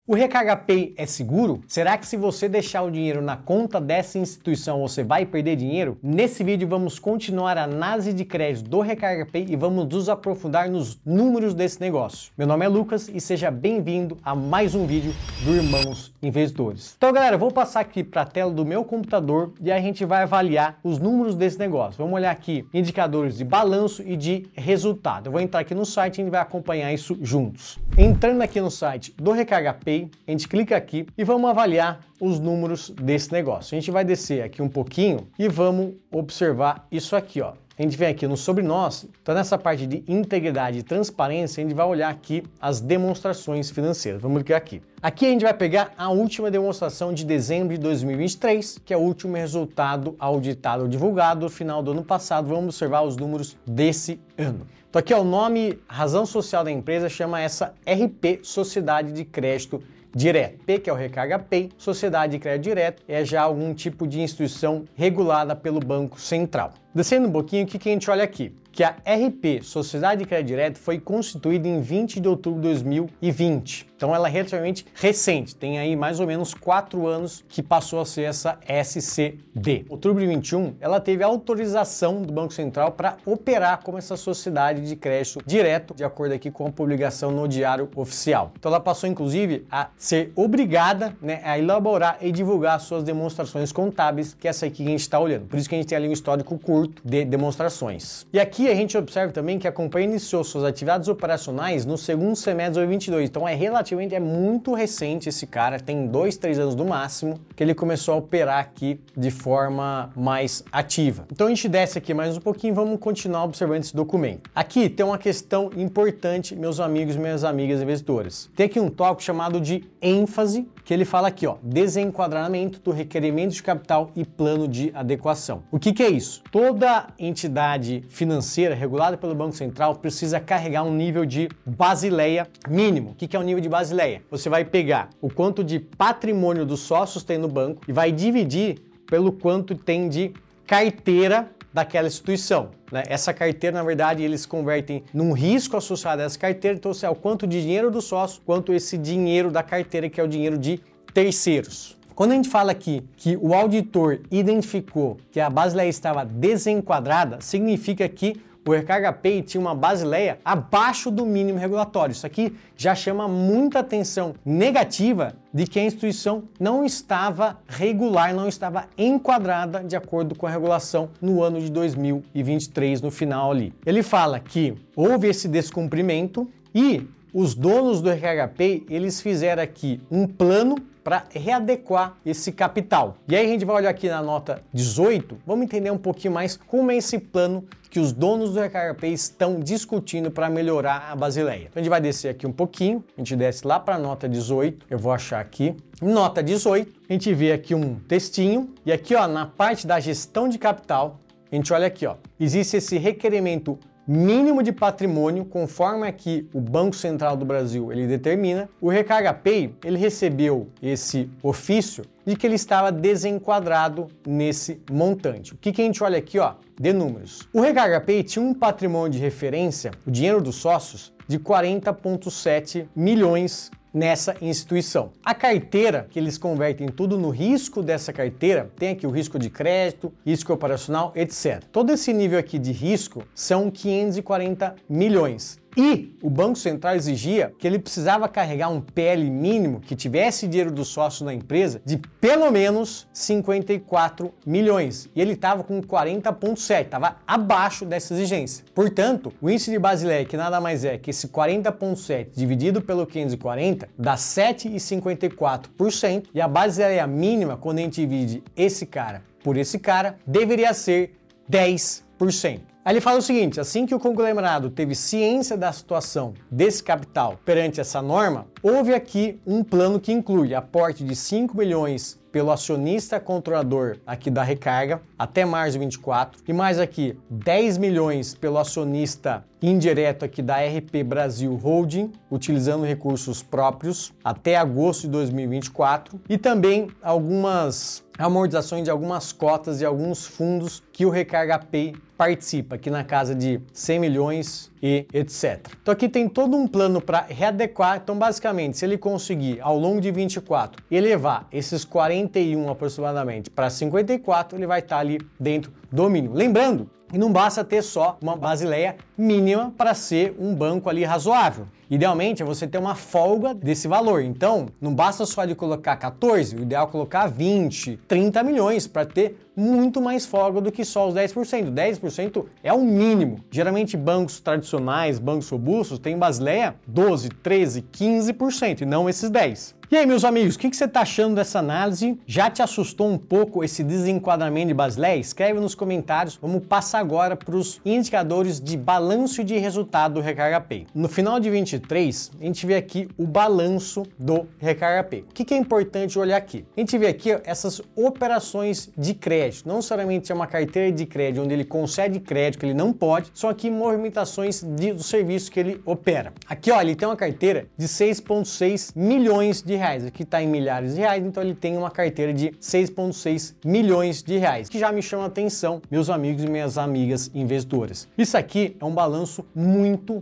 O Recarga Pay é seguro? Será que se você deixar o dinheiro na conta dessa instituição você vai perder dinheiro? Nesse vídeo vamos continuar a análise de crédito do Recarga Pay e vamos nos aprofundar nos números desse negócio. Meu nome é Lucas e seja bem-vindo a mais um vídeo do Irmãos Investidores. Então galera, eu vou passar aqui para a tela do meu computador e a gente vai avaliar os números desse negócio. Vamos olhar aqui indicadores de balanço e de resultado. Eu vou entrar aqui no site e a gente vai acompanhar isso juntos. Entrando aqui no site do Recarga Pay, a gente clica aqui e vamos avaliar os números desse negócio. A gente vai descer aqui um pouquinho e vamos observar isso aqui, ó. A gente vem aqui no Sobre Nós, então nessa parte de integridade e transparência, a gente vai olhar aqui as demonstrações financeiras. Vamos clicar aqui. Aqui a gente vai pegar a última demonstração de dezembro de 2023, que é o último resultado auditado ou divulgado no final do ano passado. Vamos observar os números desse ano. Então aqui é o nome, razão social da empresa, chama essa RP, Sociedade de Crédito Direto. P, que é o Recarga Pay, Sociedade de Crédito Direto, é já algum tipo de instituição regulada pelo Banco Central. Descendo um pouquinho, o que a gente olha aqui? Que a RP, Sociedade de Crédito Direto, foi constituída em 20 de outubro de 2020. Então ela é relativamente recente, tem aí mais ou menos 4 anos que passou a ser essa SCD. Em outubro de 21, ela teve autorização do Banco Central para operar como essa sociedade de crédito direto, de acordo aqui com a publicação no Diário Oficial. Então ela passou inclusive a ser obrigada, a elaborar e divulgar suas demonstrações contábeis, que é essa aqui que a gente está olhando. Por isso que a gente tem ali um histórico curto de demonstrações. E aqui a gente observa também que a companhia iniciou suas atividades operacionais no segundo semestre de 2022. Então é muito recente esse cara, tem 2, 3 anos no máximo, que ele começou a operar aqui de forma mais ativa. Então a gente desce aqui mais um pouquinho e vamos continuar observando esse documento. Aqui tem uma questão importante, meus amigos e minhas amigas investidores. Tem aqui um tópico chamado de ênfase, que ele fala aqui, ó, desenquadramento do requerimento de capital e plano de adequação. O que é isso? Toda entidade financeira regulada pelo Banco Central precisa carregar um nível de Basileia mínimo. O que é o nível de Basileia? Você vai pegar o quanto de patrimônio dos sócios tem no banco e vai dividir pelo quanto tem de carteira daquela instituição. Essa carteira, na verdade, eles convertem num risco associado a essa carteira, então é o quanto de dinheiro do sócio, quanto esse dinheiro da carteira, que é o dinheiro de terceiros. Quando a gente fala aqui que o auditor identificou que a Basileia estava desenquadrada, significa que o Recarga Pay tinha uma Basileia abaixo do mínimo regulatório. Isso aqui já chama muita atenção negativa de que a instituição não estava regular, não estava enquadrada de acordo com a regulação no ano de 2023, no final ali. Ele fala que houve esse descumprimento e os donos do Recarga Pay, eles fizeram aqui um plano para readequar esse capital. E aí a gente vai olhar aqui na nota 18, vamos entender um pouquinho mais como é esse plano que os donos do Recarga Pay estão discutindo para melhorar a Basileia. Então a gente vai descer aqui um pouquinho, a gente desce lá para a nota 18, eu vou achar aqui. Nota 18, a gente vê aqui um textinho e aqui, ó, na parte da gestão de capital, a gente olha aqui, ó, existe esse requerimento mínimo de patrimônio, conforme aqui o Banco Central do Brasil ele determina. O Recarga Pay ele recebeu esse ofício de que ele estava desenquadrado nesse montante. O que a gente olha aqui, ó, de números. O Recarga Pay tinha um patrimônio de referência, o dinheiro dos sócios, de 40,7 milhões nessa instituição. A carteira, que eles convertem tudo no risco dessa carteira, tem aqui o risco de crédito, risco operacional, etc. Todo esse nível aqui de risco são 540 milhões. E o Banco Central exigia que ele precisava carregar um PL mínimo que tivesse dinheiro do sócio na empresa de pelo menos 54 milhões. E ele estava com 40,7, estava abaixo dessa exigência. Portanto, o índice de Basileia, que nada mais é que esse 40,7 dividido pelo 540, dá 7,54%. E a Basileia mínima, quando a gente divide esse cara por esse cara, deveria ser 10%. Aí ele fala o seguinte, assim que o conglomerado teve ciência da situação desse capital perante essa norma, houve aqui um plano que inclui aporte de 5 milhões pelo acionista controlador aqui da Recarga até março de 24 e mais aqui 10 milhões pelo acionista indireto aqui da RP Brasil Holding, utilizando recursos próprios até agosto de 2024 e também algumas amortizações de algumas cotas de alguns fundos que o Recarga Pay participa, aqui na casa de 100 milhões e etc. Então aqui tem todo um plano para readequar. Então basicamente, se ele conseguir ao longo de 24 elevar esses 41 aproximadamente para 54, ele vai estar ali dentro do mínimo. Lembrando, e não basta ter só uma Basileia mínima para ser um banco ali razoável. Idealmente é você ter uma folga desse valor. Então, não basta só de colocar 14, o ideal é colocar 20, 30 milhões para ter muito mais folga do que só os 10%. 10% é o mínimo. Geralmente bancos tradicionais, bancos robustos, têm Basileia 12, 13, 15% e não esses 10%. E aí, meus amigos, o que você está achando dessa análise? Já te assustou um pouco esse desenquadramento de Basileia? Escreve nos comentários. Vamos passar agora para os indicadores de balanço de resultado do Recarga Pay. No final de 23, a gente vê aqui o balanço do Recarga Pay. O que é importante olhar aqui? A gente vê aqui essas operações de crédito. Não necessariamente é uma carteira de crédito onde ele concede crédito que ele não pode, são aqui movimentações do serviço que ele opera. Aqui, ó, ele tem uma carteira de 6,6 milhões de reais. Aqui está em milhares de reais, então ele tem uma carteira de 6,6 milhões de reais, que já me chama a atenção, meus amigos e minhas amigas investidoras. Isso aqui é um balanço muito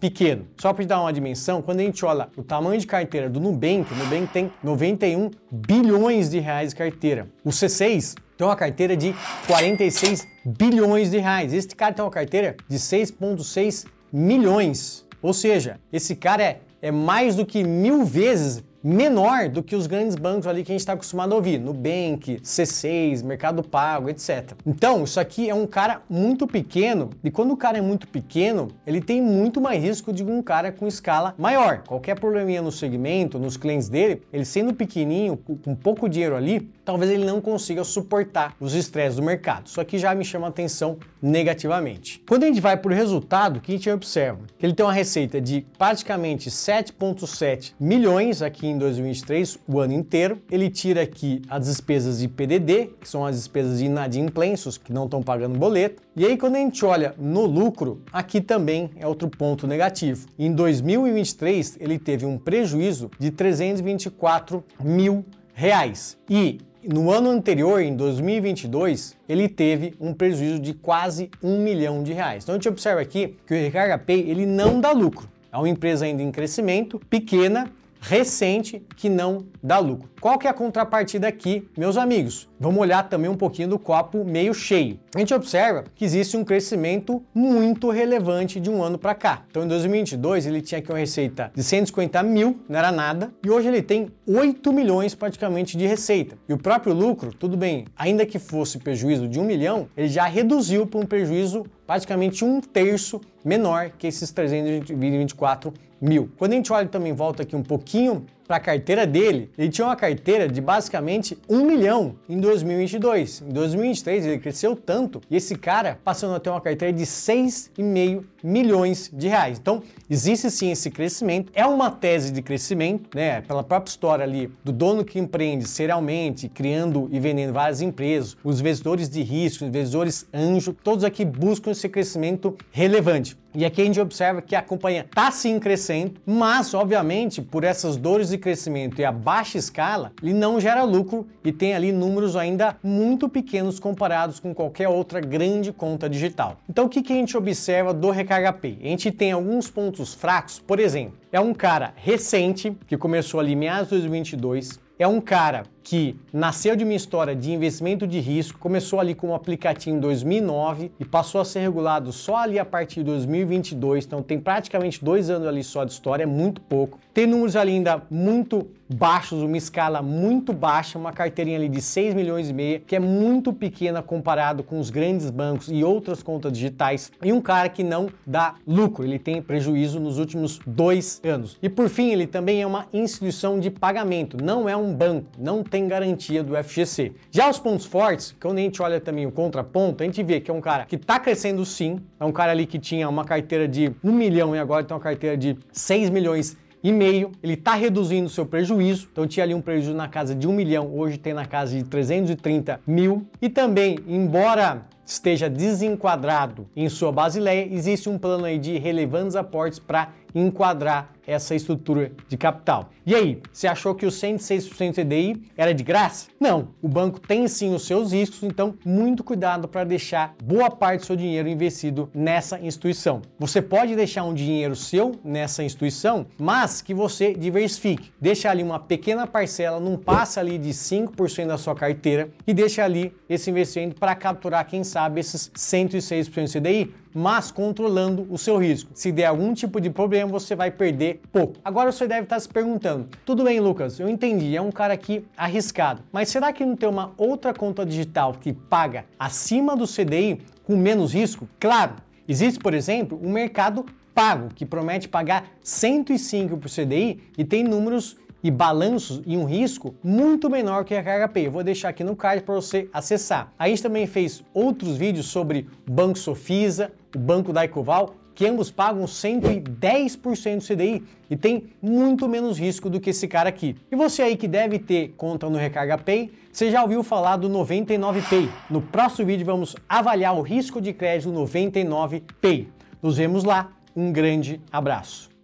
pequeno. Só para te dar uma dimensão, quando a gente olha o tamanho de carteira do Nubank, o Nubank tem 91 bilhões de reais de carteira. O C6 tem uma carteira de 46 bilhões de reais. Este cara tem uma carteira de 6,6 milhões. Ou seja, esse cara é mais do que 1000 vezes menor do que os grandes bancos ali que a gente está acostumado a ouvir, Nubank, C6, Mercado Pago, etc. Então, isso aqui é um cara muito pequeno, e quando o cara é muito pequeno, ele tem muito mais risco de um cara com escala maior. Qualquer probleminha no segmento, nos clientes dele, ele sendo pequenininho, com pouco dinheiro ali, talvez ele não consiga suportar os estresses do mercado. Isso aqui já me chama a atenção negativamente. Quando a gente vai para o resultado, o que a gente observa? Que ele tem uma receita de praticamente 7,7 milhões aqui em 2023, o ano inteiro. Ele tira aqui as despesas de PDD, que são as despesas de inadimplêncios, que não estão pagando boleto. E aí, quando a gente olha no lucro, aqui também é outro ponto negativo. Em 2023, ele teve um prejuízo de 324 mil reais. E no ano anterior, em 2022, ele teve um prejuízo de quase 1 milhão de reais. Então a gente observa aqui que o Recarga Pay ele não dá lucro. É uma empresa ainda em crescimento, pequena, recente, que não dá lucro. Qual que é a contrapartida aqui, meus amigos? Vamos olhar também um pouquinho do copo meio cheio. A gente observa que existe um crescimento muito relevante de um ano para cá. Então, em 2022, ele tinha aqui uma receita de 150 mil, não era nada, e hoje ele tem 8 milhões praticamente de receita. E o próprio lucro, tudo bem, ainda que fosse prejuízo de 1 milhão, ele já reduziu para um prejuízo praticamente 1/3 menor que esses 324 mil. Quando a gente olha também, volta aqui um pouquinho para a carteira dele, ele tinha uma carteira de basicamente 1 milhão em 2022. Em 2023 ele cresceu tanto e esse cara passando a ter uma carteira de 6,5 milhões de reais. Então existe sim esse crescimento, é uma tese de crescimento, né? Pela própria história ali do dono que empreende serialmente, criando e vendendo várias empresas, os investidores de risco, os investidores anjo, todos aqui buscam esse crescimento relevante. E aqui a gente observa que a companhia está sim crescendo, mas obviamente por essas dores de crescimento e a baixa escala, ele não gera lucro e tem ali números ainda muito pequenos comparados com qualquer outra grande conta digital. Então o que a gente observa do Recarga Pay? A gente tem alguns pontos fracos, por exemplo, é um cara recente que começou ali em meados de 2022, é um cara que nasceu de uma história de investimento de risco, começou ali com um aplicativo em 2009 e passou a ser regulado só ali a partir de 2022, então tem praticamente 2 anos ali só de história, é muito pouco. Tem números ali ainda muito baixos, uma escala muito baixa, uma carteirinha ali de 6 milhões e meio, que é muito pequena comparado com os grandes bancos e outras contas digitais, e um cara que não dá lucro, ele tem prejuízo nos últimos 2 anos. E por fim, ele também é uma instituição de pagamento, não é um banco, não tem garantia do FGC. Já os pontos fortes, quando a gente olha também o contraponto, a gente vê que é um cara que está crescendo sim, é um cara ali que tinha uma carteira de 1 milhão e agora tem uma carteira de 6 milhões e meio, ele está reduzindo o seu prejuízo, então tinha ali um prejuízo na casa de 1 milhão, hoje tem na casa de 330 mil, e também, embora esteja desenquadrado em sua Basileia, existe um plano aí de relevantes aportes para enquadrar essa estrutura de capital. E aí, você achou que o 106% CDI era de graça? Não, o banco tem sim os seus riscos, então muito cuidado para deixar boa parte do seu dinheiro investido nessa instituição. Você pode deixar um dinheiro seu nessa instituição, mas que você diversifique. Deixa ali uma pequena parcela, não passa ali de 5% da sua carteira e deixa ali esse investimento para capturar, quem sabe, esses 106% CDI, mas controlando o seu risco. Se der algum tipo de problema, você vai perder pouco. Agora você deve estar se perguntando, tudo bem, Lucas, eu entendi, é um cara aqui arriscado, mas será que não tem uma outra conta digital que paga acima do CDI com menos risco? Claro, existe, por exemplo, o Mercado Pago, que promete pagar 105 por CDI e tem números e balanços e um risco muito menor que a Recarga Pay. Eu vou deixar aqui no card para você acessar. A gente também fez outros vídeos sobre o Banco Sofisa, o Banco da Ecoval, que ambos pagam 110% do CDI e tem muito menos risco do que esse cara aqui. E você aí que deve ter conta no Recarga Pay, você já ouviu falar do 99Pay. No próximo vídeo vamos avaliar o risco de crédito 99Pay. Nos vemos lá, um grande abraço.